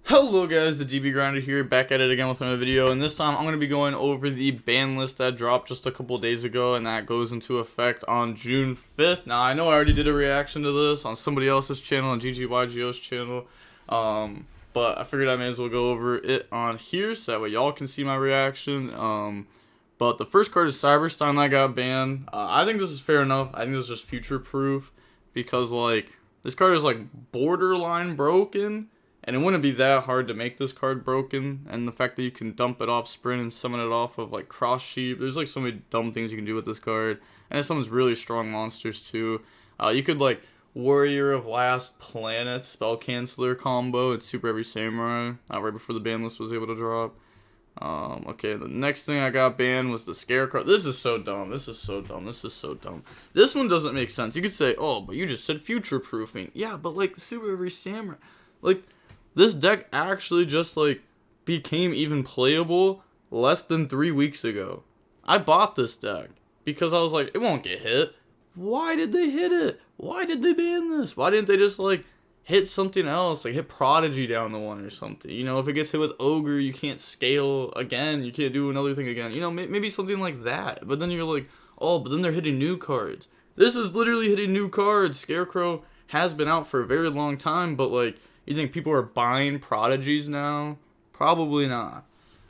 Hello guys, the DB Grinder here, back at it again with another video, and this time I'm going to be going over the ban list that dropped just a couple days ago, and that goes into effect on June 5th. Now, I know I already did a reaction to this on somebody else's channel, on YuGiOh's channel, but I figured I may as well go over it on here, so that way y'all can see my reaction. But the first card is Cyberstein that got banned. I think this is fair enough. I think this is just future-proof, because, like, this card is, like, borderline broken. And it wouldn't be that hard to make this card broken, and the fact that you can dump it off sprint and summon it off of like cross sheep, there's like so many dumb things you can do with this card, and it summons really strong monsters too. You could like Warrior of Last Planet Spell Canceller combo. It's Super Heavy Samurai. Right before the ban list was able to drop. Okay, the next thing I got banned was the Scarecrow. This is so dumb. This is so dumb. This is so dumb. This one doesn't make sense. You could say, oh, but you just said future proofing. Yeah, but like Super Heavy Samurai, like. This deck actually just, like, became even playable less than 3 weeks ago. I bought this deck because I was like, it won't get hit. Why did they hit it? Why did they ban this? Why didn't they just, like, hit something else? Like, hit Prodigy down the one or something. You know, if it gets hit with Ogre, you can't scale again. You can't do another thing again. You know, maybe something like that. But then you're like, oh, but then they're hitting new cards. This is literally hitting new cards. Scarecrow has been out for a very long time, but, like, you think people are buying Prodigies now? Probably not.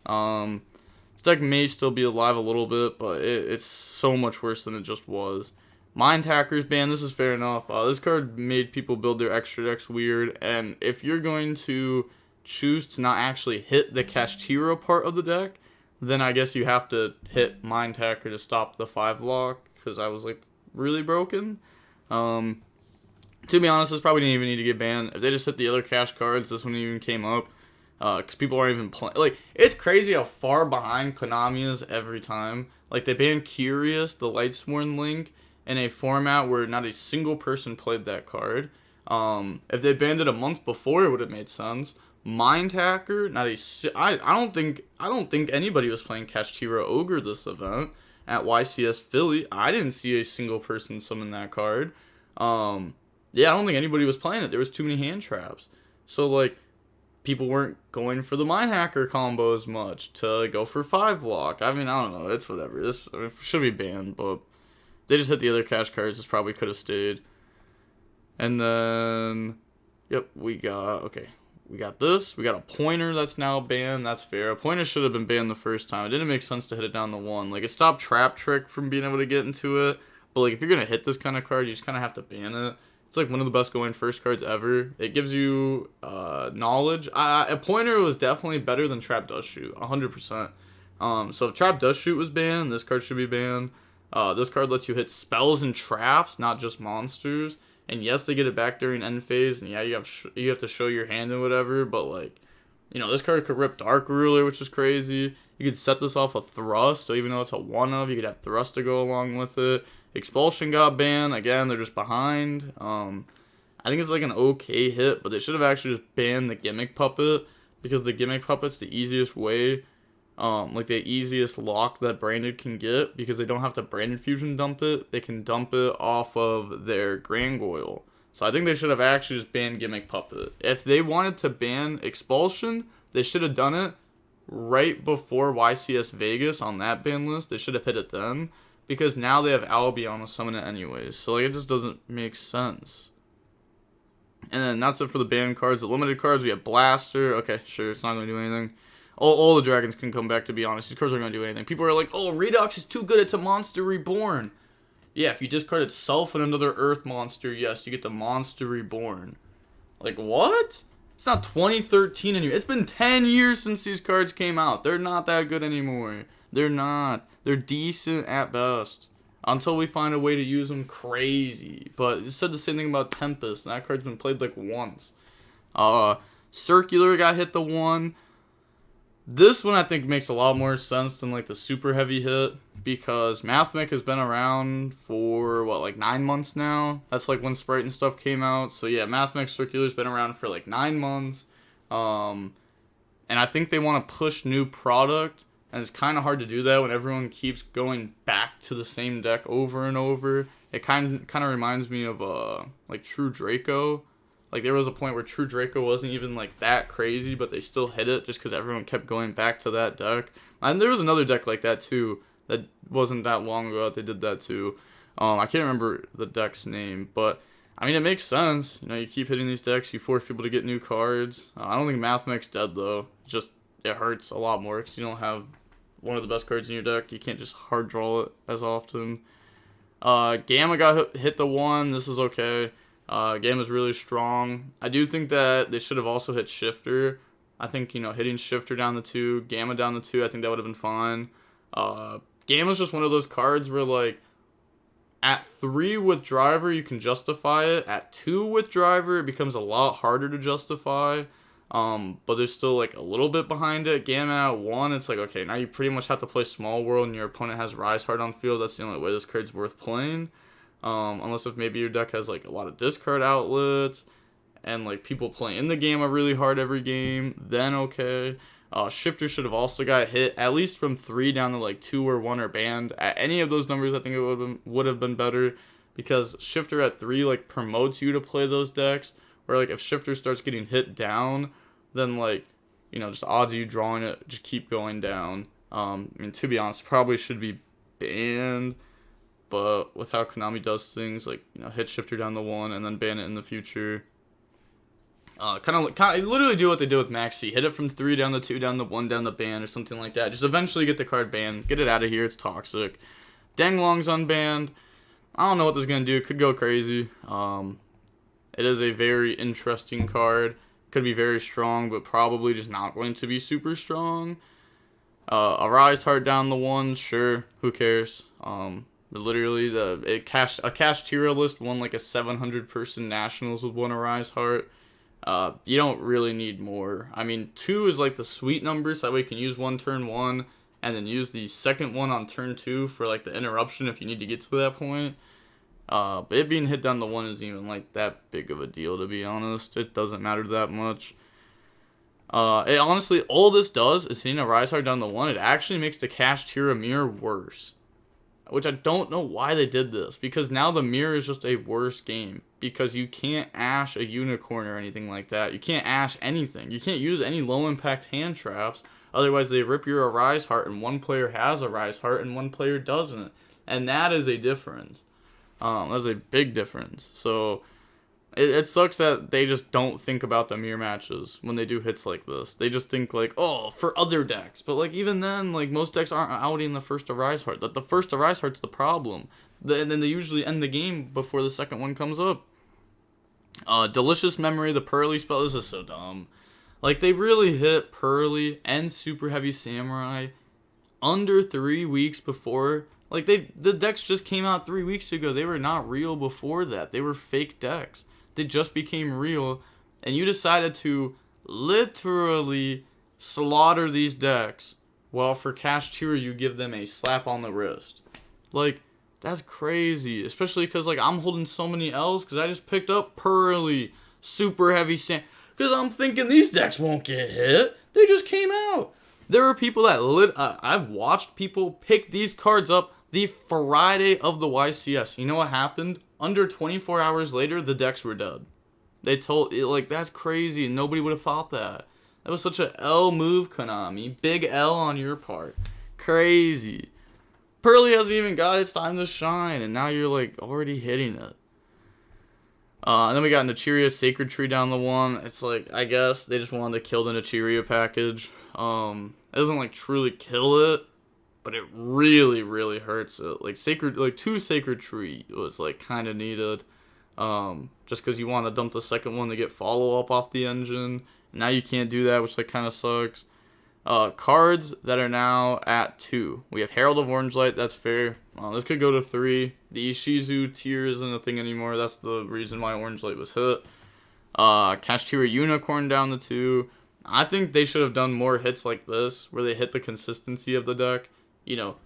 This deck may still be alive a little bit, but it's so much worse than it just was. Mind Hackers ban, this is fair enough. This card made people build their extra decks weird, and if you're going to choose to not actually hit the Kashtira part of the deck, then I guess you have to hit Mind Hacker to stop the 5 lock, because I was like really broken. To be honest, this probably didn't even need to get banned. If they just hit the other cash cards, this one even came up. Because people aren't even playing. Like, it's crazy how far behind Konami is every time. Like, they banned Curious, the Lightsworn Link, in a format where not a single person played that card. If they banned it a month before, it would have made sense. Mind Hacker, I don't think anybody was playing Kashtira Ogre this event at YCS Philly. I didn't see a single person summon that card. Yeah, I don't think anybody was playing it. There was too many hand traps. So, like, people weren't going for the Mind Hacker combo as much to go for 5 lock. I mean, I don't know. It's whatever. This should be banned, but they just hit the other cash cards. This probably could have stayed. And then, yep, we got this. We got a Pointer that's now banned. That's fair. A Pointer should have been banned the first time. It didn't make sense to hit it down the 1. Like, it stopped Trap Trick from being able to get into it. But, like, if you're going to hit this kind of card, you just kind of have to ban it. It's like one of the best going first cards ever. It gives you knowledge. A Pointer was definitely better than Trap Dust Shoot, 100%. So if Trap Dust Shoot was banned, this card should be banned. This card lets you hit spells and traps, not just monsters. And yes, they get it back during end phase, and yeah, you have to show your hand and whatever. But like, you know, this card could rip Dark Ruler, which is crazy. You could set this off a Thrust, so even though it's a 1-of, you could have Thrust to go along with it. Expulsion got banned. Again, they're just behind. I think it's like an okay hit, but they should have actually just banned the Gimmick Puppet, because the Gimmick Puppet's the easiest way, like the easiest lock that Branded can get, because they don't have to Branded Fusion dump it. They can dump it off of their Gargoyle. So I think they should have actually just banned Gimmick Puppet. If they wanted to ban Expulsion, they should have done it right before YCS Vegas on that ban list. They should have hit it then. Because now they have Albion to summon it anyways. So, like, it just doesn't make sense. And then that's it for the banned cards. The limited cards, we have Blaster. Okay, sure, it's not going to do anything. All the dragons can come back, to be honest. These cards aren't going to do anything. People are like, oh, Redux is too good. It's a Monster Reborn. Yeah, if you discard itself and another Earth monster, yes, you get the Monster Reborn. Like, what? It's not 2013 anymore. It's been 10 years since these cards came out. They're not that good anymore. They're not. They're decent at best. Until we find a way to use them crazy. But it said the same thing about Tempest. And that card's been played like once. Circular got hit the 1. This one I think makes a lot more sense than like the super heavy hit. Because Mathmech has been around for, what, like 9 months now? That's like when Sprite and stuff came out. So yeah, Mathmech Circular's been around for like 9 months. And I think they want to push new product. And it's kind of hard to do that when everyone keeps going back to the same deck over and over. It kind of reminds me of like True Draco. Like, there was a point where True Draco wasn't even, like, that crazy, but they still hit it just because everyone kept going back to that deck. And there was another deck like that, too, that wasn't that long ago that they did that, too. I can't remember the deck's name, but, I mean, it makes sense. You know, you keep hitting these decks, you force people to get new cards. I don't think Mathmech's dead, though. Just, it hurts a lot more because you don't have one of the best cards in your deck. You can't just hard draw it as often. Gamma got hit the 1. This is okay. Gamma's really strong. I do think that they should have also hit Shifter. I think, you know, hitting Shifter down the 2, Gamma down the 2, I think that would have been fine. Gamma's just one of those cards where, like, at 3 with Driver, you can justify it. At 2 with Driver, it becomes a lot harder to justify. But there's still, like, a little bit behind it. Gamma at 1, it's like, okay, now you pretty much have to play Small World and your opponent has Rise Heart on field. That's the only way this card's worth playing. Unless if maybe your deck has, like, a lot of discard outlets and, like, people play in the Gamma really hard every game, then okay. Shifter should have also got hit, at least from 3 down to, like, 2 or 1 or banned. At any of those numbers, I think it would have been better, because Shifter at 3, like, promotes you to play those decks, where, like, if Shifter starts getting hit down, then, like, you know, just odds of you drawing it just keep going down. I mean, to be honest, probably should be banned, but with how Konami does things, like, you know, hit Shifter down the 1 and then ban it in the future. Kind of literally do what they did with Maxi. Hit it from 3 down the 2, down the 1, down the ban, or something like that. Just eventually get the card banned. Get it out of here. It's toxic. Danglong's unbanned. I don't know what this is going to do. It could go crazy. It is a very interesting card. Could be very strong, but probably just not going to be super strong. A Rise Heart down the 1, sure. Who cares? Literally, a cash tier list won like a 700-person Nationals with one a Rise Heart. You don't really need more. I mean, 2 is like the sweet number, so that way you can use one turn 1, and then use the second one on turn 2 for like the interruption if you need to get to that point. But it being hit down the 1 isn't even like that big of a deal, to be honest. It doesn't matter that much. It honestly, all this does is hitting a Rise Heart down the 1. It actually makes the Cash Tira Mirror worse. Which I don't know why they did this, because now the Mirror is just a worse game. Because you can't Ash a Unicorn or anything like that. You can't Ash anything. You can't use any low impact hand traps. Otherwise they rip your Rise Heart and one player has a Rise Heart and one player doesn't. And that is a difference. That's a big difference. So it sucks that they just don't think about the mirror matches when they do hits like this. They just think like, oh, for other decks. But like even then, like most decks aren't outing the first to Rise Heart. That the first to Rise Heart's the problem. And then they usually end the game before the second one comes up. Delicious Memory, the Pearly spell. This is so dumb. Like they really hit Pearly and Super Heavy Samurai under 3 weeks before. Like the decks just came out 3 weeks ago. They were not real before that. They were fake decks. They just became real, and you decided to literally slaughter these decks. Well, for Cash Tira, you give them a slap on the wrist. Like, that's crazy. Especially because, like, I'm holding so many L's because I just picked up Pearly, Super Heavy Sand. Because I'm thinking these decks won't get hit. They just came out. There are people that I've watched people pick these cards up the Friday of the YCS. You know what happened? Under 24 hours later, the decks were dead. They told, like, that's crazy. Nobody would have thought that. That was such a L move, Konami. Big L on your part. Crazy. Pearly hasn't even got its time to shine, and now you're, like, already hitting it. And then we got Nichiria Sacred Tree down the 1. It's like, I guess they just wanted to kill the Nichiria package. It doesn't, like, truly kill it, but it really, really hurts it. Like, 2 Sacred Tree was, like, kind of needed. Just because you want to dump the second one to get follow-up off the engine. Now you can't do that, which, like, kind of sucks. Cards that are now at 2. We have Herald of Orange Light, that's fair. This could go to 3. The Ishizu tier isn't a thing anymore. That's the reason why Orange Light was hit. Cash Tira Unicorn down to 2. I think they should have done more hits like this, where they hit the consistency of the deck. You know,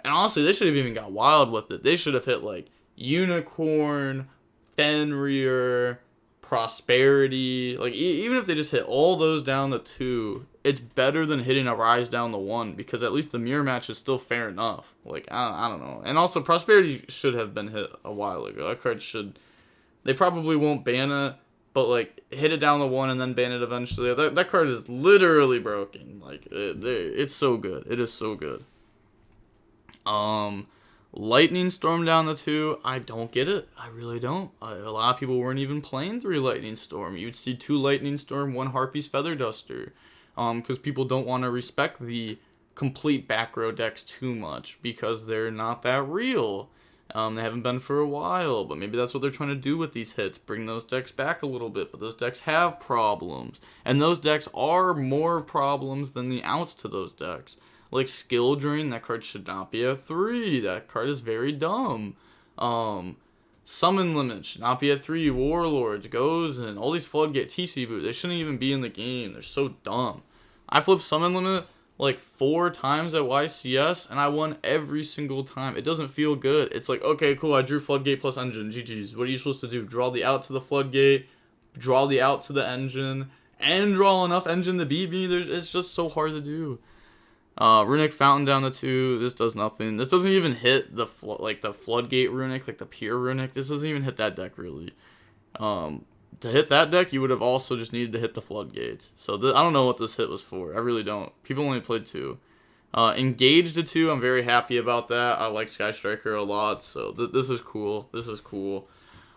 and honestly, they should have even got wild with it. They should have hit, like, Unicorn, Fenrir, Prosperity. Like, even if they just hit all those down to 2, it's better than hitting a Rise down to 1, because at least the mirror match is still fair enough. Like, I don't know. And also, Prosperity should have been hit a while ago. That card should... They probably won't ban it, but like hit it down the 1 and then ban it eventually. That card is literally broken. Like it's so good. It is so good. Lightning Storm down the 2. I don't get it. I really don't. A lot of people weren't even playing 3 Lightning Storm. You'd see 2 Lightning Storm, 1 Harpy's Feather Duster. Because people don't want to respect the complete back row decks too much because they're not that real. They haven't been for a while, but maybe that's what they're trying to do with these hits, bring those decks back a little bit, but those decks have problems, and those decks are more problems than the outs to those decks. Like Skill Drain, that card should not be a 3, that card is very dumb. Summon Limit should not be a 3, Warlords, Goes, and all these Floodgate, TC Boot, they shouldn't even be in the game, they're so dumb. I flipped Summon Limit like 4 times at YCS, and I won every single time. It doesn't feel good. It's like, okay, cool, I drew Floodgate plus Engine, GG's. What are you supposed to do? Draw the out to the Floodgate, draw the out to the Engine, and draw enough Engine to beat me? It's just so hard to do. Runic Fountain down the 2, this does nothing. This doesn't even hit the Floodgate Runic, like the pure Runic. This doesn't even hit that deck, really. To hit that deck, you would have also just needed to hit the Floodgates. So I don't know what this hit was for. I really don't. People only played 2. Engage the 2, I'm very happy about that. I like Sky Striker a lot, so this is cool. This is cool.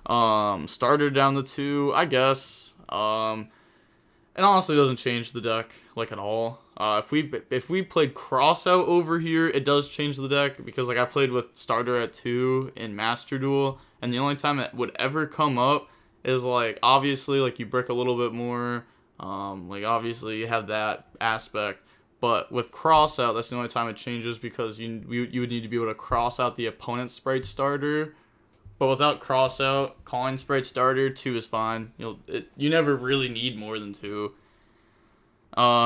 Starter down the 2, I guess. It honestly doesn't change the deck, like, at all. If we played Crossout over here, it does change the deck, because, like, I played with Starter at 2 in Master Duel, and the only time it would ever come up is, like, obviously, like, you brick a little bit more, like, obviously, you have that aspect, but with Crossout, that's the only time it changes, because you would need to be able to cross out the opponent's Sprite Starter, but without Crossout, calling Sprite Starter, 2 is fine. You never really need more than 2.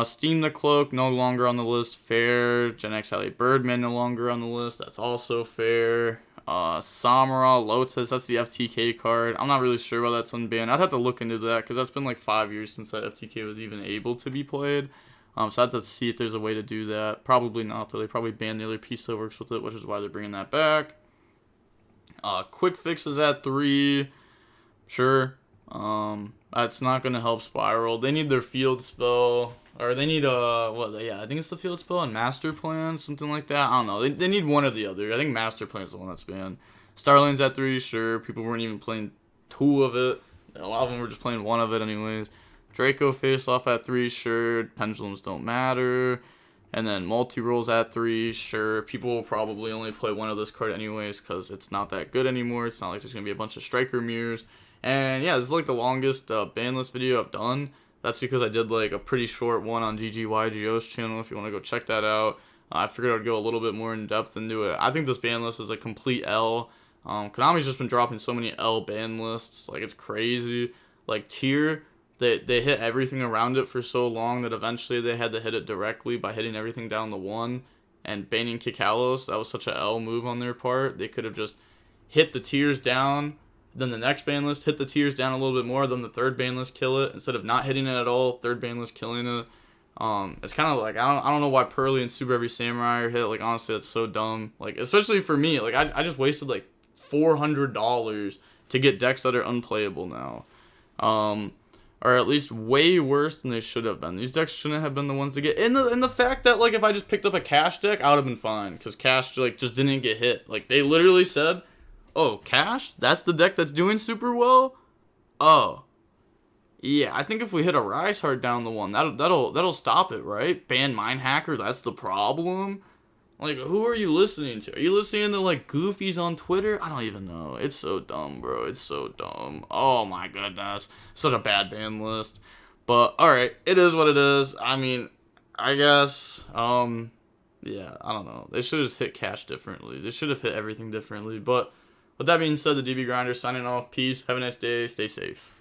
Steam the Cloak, no longer on the list, fair. Gen X Alley Birdman, no longer on the list, that's also fair. Samara, Lotus, that's the FTK card. I'm not really sure why that's unbanned. I'd have to look into that, because that's been like 5 years since that FTK was even able to be played. So I have to see if there's a way to do that. Probably not, though. They probably banned the other piece that works with it, which is why they're bringing that back. Quick Fix is at 3. Sure. That's not going to help Spiral. They need their field spell. Or they need I think it's the field spell and Master Plan, something like that. I don't know. They need one or the other. I think Master Plan is the one that's banned. Starling's at 3, sure. People weren't even playing 2 of it. A lot of them were just playing 1 of it anyways. Draco Face Off at 3, sure. Pendulums don't matter. And then Multi-Rolls at 3, sure. People will probably only play 1 of this card anyways, because it's not that good anymore. It's not like there's going to be a bunch of Striker Mirrors. And yeah, this is like the longest Banlist video I've done. That's because I did like a pretty short one on YuGiOh's channel, if you want to go check that out. I figured I would go a little bit more in depth into it. I think this ban list is a complete L. Konami's just been dropping so many L ban lists. Like, it's crazy. Like, tier, they hit everything around it for so long that eventually they had to hit it directly by hitting everything down the 1 and banning Kikalos. That was such a L move on their part. They could have just hit the tiers down, then the next ban list hit the tiers down a little bit more, then the third ban list kill it, instead of not hitting it at all, third ban list killing it. It's kind of like, I don't know why Pearly and Super Heavy Samurai are hit. Like, honestly, that's so dumb. Like, especially for me, like, I just wasted like $400 to get decks that are unplayable now. Or at least way worse than they should have been. These decks shouldn't have been the ones to get. And the fact that, like, if I just picked up a Cash deck, I would have been fine, because Cash, like, just didn't get hit. Like, they literally said, oh, Cash? That's the deck that's doing super well? Oh. Yeah, I think if we hit a Rise Heart down the 1, that'll stop it, right? Ban Mind Hacker, that's the problem? Like, who are you listening to? Are you listening to, like, goofies on Twitter? I don't even know. It's so dumb, bro. It's so dumb. Oh, my goodness. Such a bad ban list. But, alright. It is what it is. I mean, I guess, yeah, I don't know. They should have just hit Cash differently. They should have hit everything differently. But, with that being said, the DB Grinder signing off. Peace. Have a nice day. Stay safe.